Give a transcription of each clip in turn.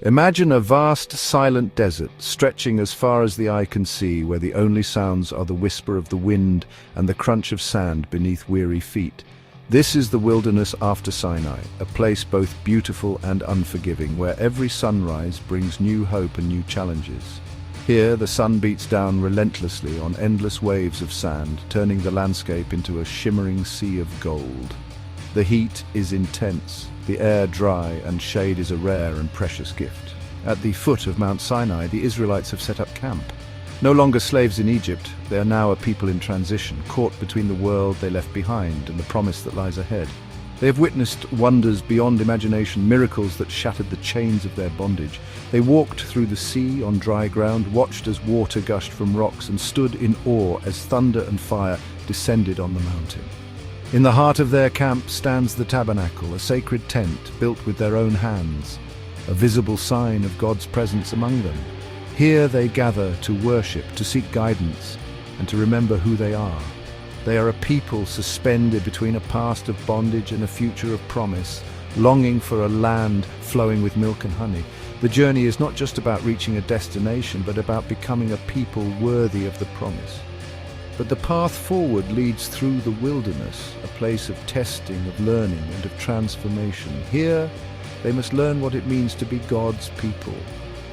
Imagine a vast, silent desert stretching as far as the eye can see, where the only sounds are the whisper of the wind and the crunch of sand beneath weary feet. This is the wilderness after Sinai, a place both beautiful and unforgiving, where every sunrise brings new hope and new challenges. Here, the sun beats down relentlessly on endless waves of sand, turning the landscape into a shimmering sea of gold. The heat is intense, the air dry, and shade is a rare and precious gift. At the foot of Mount Sinai, the Israelites have set up camp. No longer slaves in Egypt, they are now a people in transition, caught between the world they left behind and the promise that lies ahead. They have witnessed wonders beyond imagination, miracles that shattered the chains of their bondage. They walked through the sea on dry ground, watched as water gushed from rocks, and stood in awe as thunder and fire descended on the mountain. In the heart of their camp stands the tabernacle, a sacred tent built with their own hands, a visible sign of God's presence among them. Here they gather to worship, to seek guidance, and to remember who they are. They are a people suspended between a past of bondage and a future of promise, longing for a land flowing with milk and honey. The journey is not just about reaching a destination, but about becoming a people worthy of the promise. But the path forward leads through the wilderness, a place of testing, of learning, and of transformation. Here, they must learn what it means to be God's people.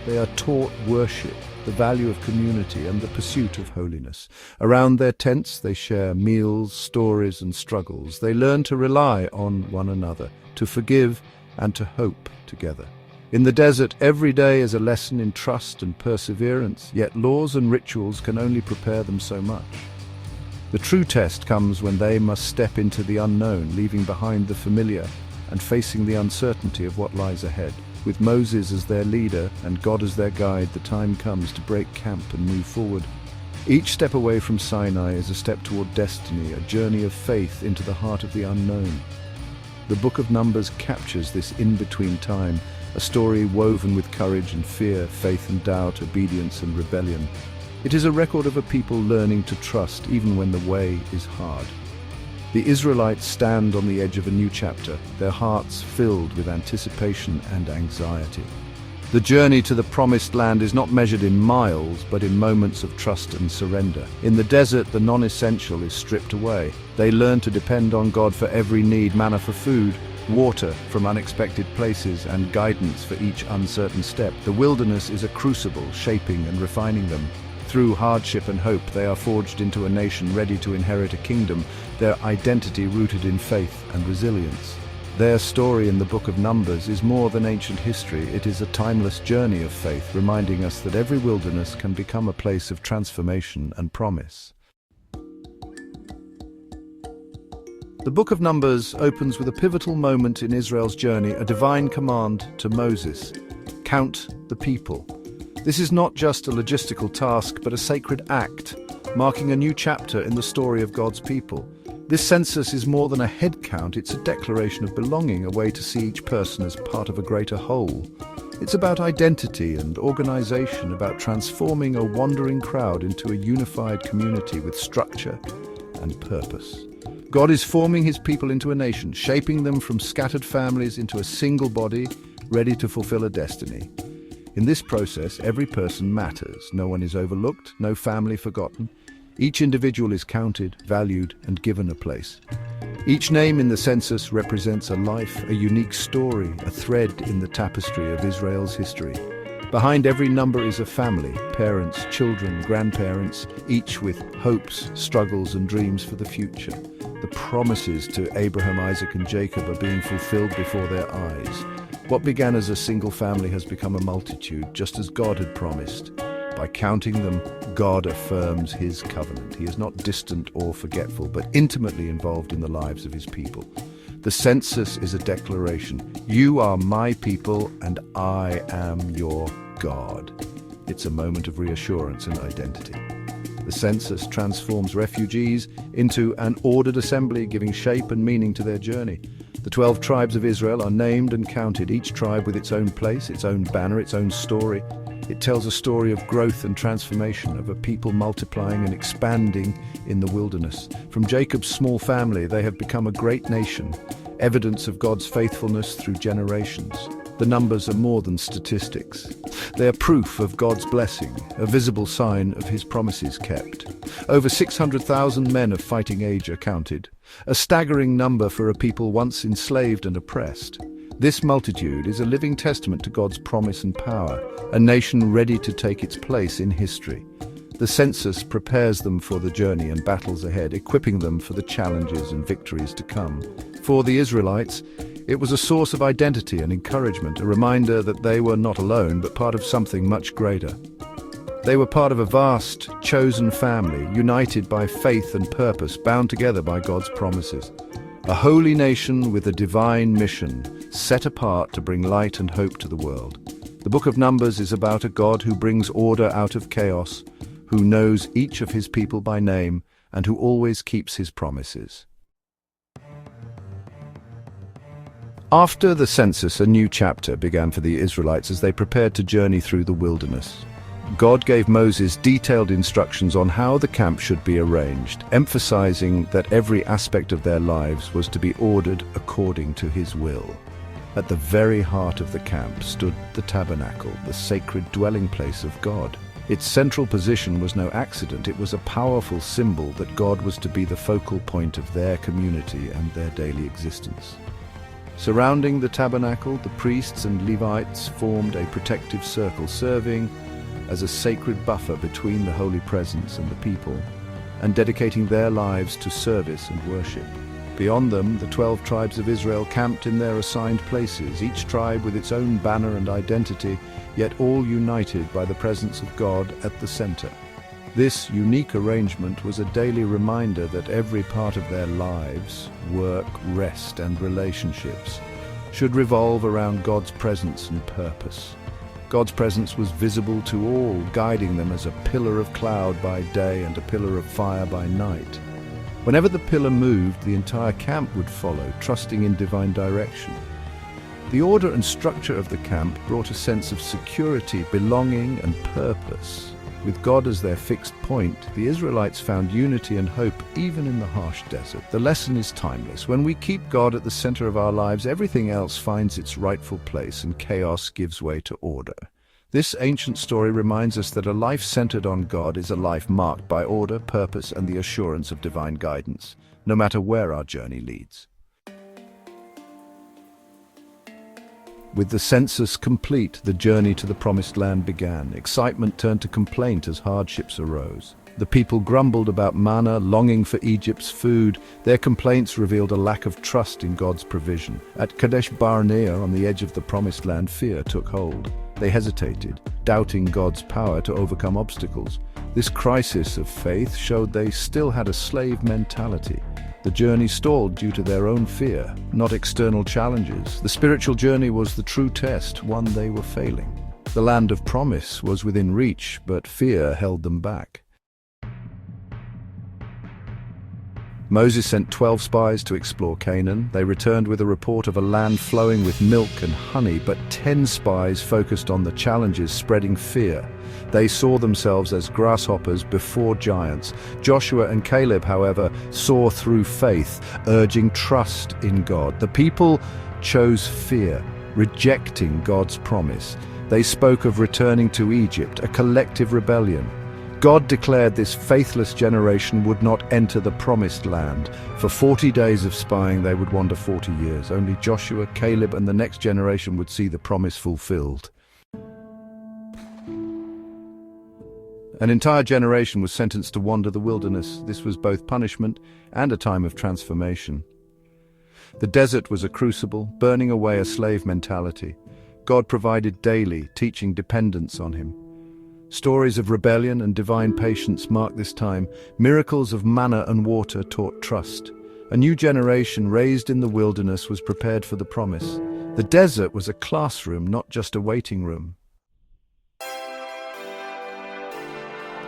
They are taught worship, the value of community, and the pursuit of holiness. Around their tents, they share meals, stories, and struggles. They learn to rely on one another, to forgive, and to hope together. In the desert, every day is a lesson in trust and perseverance, yet laws and rituals can only prepare them so much. The true test comes when they must step into the unknown, leaving behind the familiar and facing the uncertainty of what lies ahead. With Moses as their leader and God as their guide, the time comes to break camp and move forward. Each step away from Sinai is a step toward destiny, a journey of faith into the heart of the unknown. The book of Numbers captures this in-between time, a story woven with courage and fear, faith and doubt, obedience and rebellion. It is a record of a people learning to trust even when the way is hard. The Israelites stand on the edge of a new chapter, their hearts filled with anticipation and anxiety. The journey to the promised land is not measured in miles, but in moments of trust and surrender. In the desert, the non-essential is stripped away. They learn to depend on God for every need, manna for food, water from unexpected places, and guidance for each uncertain step. The wilderness is a crucible, shaping and refining them. Through hardship and hope, they are forged into a nation ready to inherit a kingdom, their identity rooted in faith and resilience. Their story in the book of Numbers is more than ancient history. It is a timeless journey of faith, reminding us that every wilderness can become a place of transformation and promise. The book of Numbers opens with a pivotal moment in Israel's journey, a divine command to Moses: count the people. This is not just a logistical task, but a sacred act, marking a new chapter in the story of God's people. This census is more than a head count, it's a declaration of belonging, a way to see each person as part of a greater whole. It's about identity and organization, about transforming a wandering crowd into a unified community with structure and purpose. God is forming his people into a nation, shaping them from scattered families into a single body, ready to fulfill a destiny. In this process, every person matters. No one is overlooked, no family forgotten. Each individual is counted, valued, and given a place. Each name in the census represents a life, a unique story, a thread in the tapestry of Israel's history. Behind every number is a family, parents, children, grandparents, each with hopes, struggles, and dreams for the future. The promises to Abraham, Isaac, and Jacob are being fulfilled before their eyes. What began as a single family has become a multitude, just as God had promised. By counting them, God affirms his covenant. He is not distant or forgetful, but intimately involved in the lives of his people. The census is a declaration. You are my people, and I am your God. It's a moment of reassurance and identity. The census transforms refugees into an ordered assembly, giving shape and meaning to their journey. The 12 tribes of Israel are named and counted, each tribe with its own place, its own banner, its own story. It tells a story of growth and transformation, of a people multiplying and expanding in the wilderness. From Jacob's small family, they have become a great nation, evidence of God's faithfulness through generations. The numbers are more than statistics. They are proof of God's blessing, a visible sign of his promises kept. Over 600,000 men of fighting age are counted, a staggering number for a people once enslaved and oppressed. This multitude is a living testament to God's promise and power, a nation ready to take its place in history. The census prepares them for the journey and battles ahead, equipping them for the challenges and victories to come. For the Israelites, it was a source of identity and encouragement, a reminder that they were not alone, but part of something much greater. They were part of a vast, chosen family, united by faith and purpose, bound together by God's promises. A holy nation with a divine mission, set apart to bring light and hope to the world. The book of Numbers is about a God who brings order out of chaos, who knows each of his people by name, and who always keeps his promises. After the census, a new chapter began for the Israelites as they prepared to journey through the wilderness. God gave Moses detailed instructions on how the camp should be arranged, emphasizing that every aspect of their lives was to be ordered according to his will. At the very heart of the camp stood the tabernacle, the sacred dwelling place of God. Its central position was no accident. It was a powerful symbol that God was to be the focal point of their community and their daily existence. Surrounding the tabernacle, the priests and Levites formed a protective circle, serving as a sacred buffer between the holy presence and the people, and dedicating their lives to service and worship. Beyond them, the 12 tribes of Israel camped in their assigned places, each tribe with its own banner and identity, yet all united by the presence of God at the center. This unique arrangement was a daily reminder that every part of their lives, work, rest, and relationships, should revolve around God's presence and purpose. God's presence was visible to all, guiding them as a pillar of cloud by day and a pillar of fire by night. Whenever the pillar moved, the entire camp would follow, trusting in divine direction. The order and structure of the camp brought a sense of security, belonging, and purpose. With God as their fixed point, the Israelites found unity and hope even in the harsh desert. The lesson is timeless. When we keep God at the center of our lives, everything else finds its rightful place and chaos gives way to order. This ancient story reminds us that a life centered on God is a life marked by order, purpose, and the assurance of divine guidance, no matter where our journey leads. With the census complete, the journey to the Promised Land began. Excitement turned to complaint as hardships arose. The people grumbled about manna, longing for Egypt's food. Their complaints revealed a lack of trust in God's provision. At Kadesh Barnea, on the edge of the Promised Land, fear took hold. They hesitated, doubting God's power to overcome obstacles. This crisis of faith showed they still had a slave mentality. The journey stalled due to their own fear, not external challenges. The spiritual journey was the true test, one they were failing. The land of promise was within reach, but fear held them back. Moses sent 12 spies to explore Canaan. They returned with a report of a land flowing with milk and honey, but 10 spies focused on the challenges, spreading fear. They saw themselves as grasshoppers before giants. Joshua and Caleb, however, saw through faith, urging trust in God. The people chose fear, rejecting God's promise. They spoke of returning to Egypt, a collective rebellion. God declared this faithless generation would not enter the Promised Land. For 40 days of spying, they would wander 40 years. Only Joshua, Caleb, and the next generation would see the promise fulfilled. An entire generation was sentenced to wander the wilderness. This was both punishment and a time of transformation. The desert was a crucible, burning away a slave mentality. God provided daily, teaching dependence on him. Stories of rebellion and divine patience marked this time. Miracles of manna and water taught trust. A new generation raised in the wilderness was prepared for the promise. The desert was a classroom, not just a waiting room.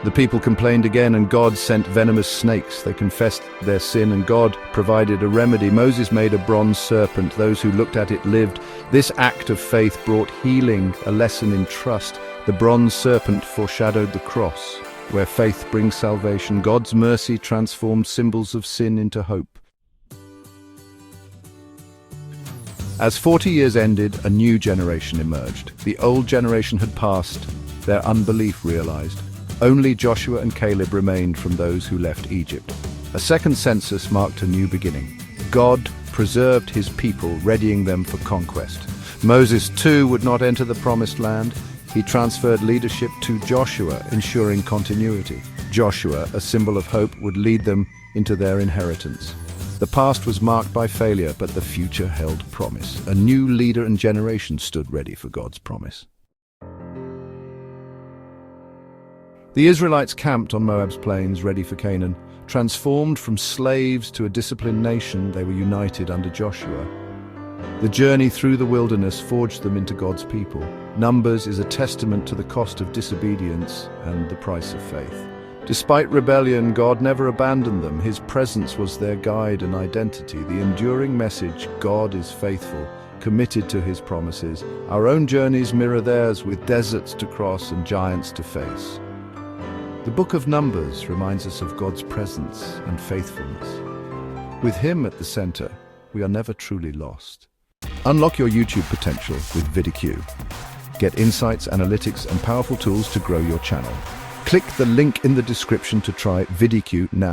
The people complained again, and God sent venomous snakes. They confessed their sin, and God provided a remedy. Moses made a bronze serpent. Those who looked at it lived. This act of faith brought healing, a lesson in trust. The bronze serpent foreshadowed the cross, where faith brings salvation. God's mercy transformed symbols of sin into hope. As 40 years ended, a new generation emerged. The old generation had passed, their unbelief realized. Only Joshua and Caleb remained from those who left Egypt. A second census marked a new beginning. God preserved his people, readying them for conquest. Moses, too, would not enter the promised land. He transferred leadership to Joshua, ensuring continuity. Joshua, a symbol of hope, would lead them into their inheritance. The past was marked by failure, but the future held promise. A new leader and generation stood ready for God's promise. The Israelites camped on Moab's plains, ready for Canaan. Transformed from slaves to a disciplined nation, they were united under Joshua. The journey through the wilderness forged them into God's people. Numbers is a testament to the cost of disobedience and the price of faith. Despite rebellion, God never abandoned them. His presence was their guide and identity. The enduring message, God is faithful, committed to his promises. Our own journeys mirror theirs, with deserts to cross and giants to face. The book of Numbers reminds us of God's presence and faithfulness. With him at the center, we are never truly lost. Unlock your YouTube potential with VidIQ. Get insights, analytics, and powerful tools to grow your channel. Click the link in the description to try VidIQ now.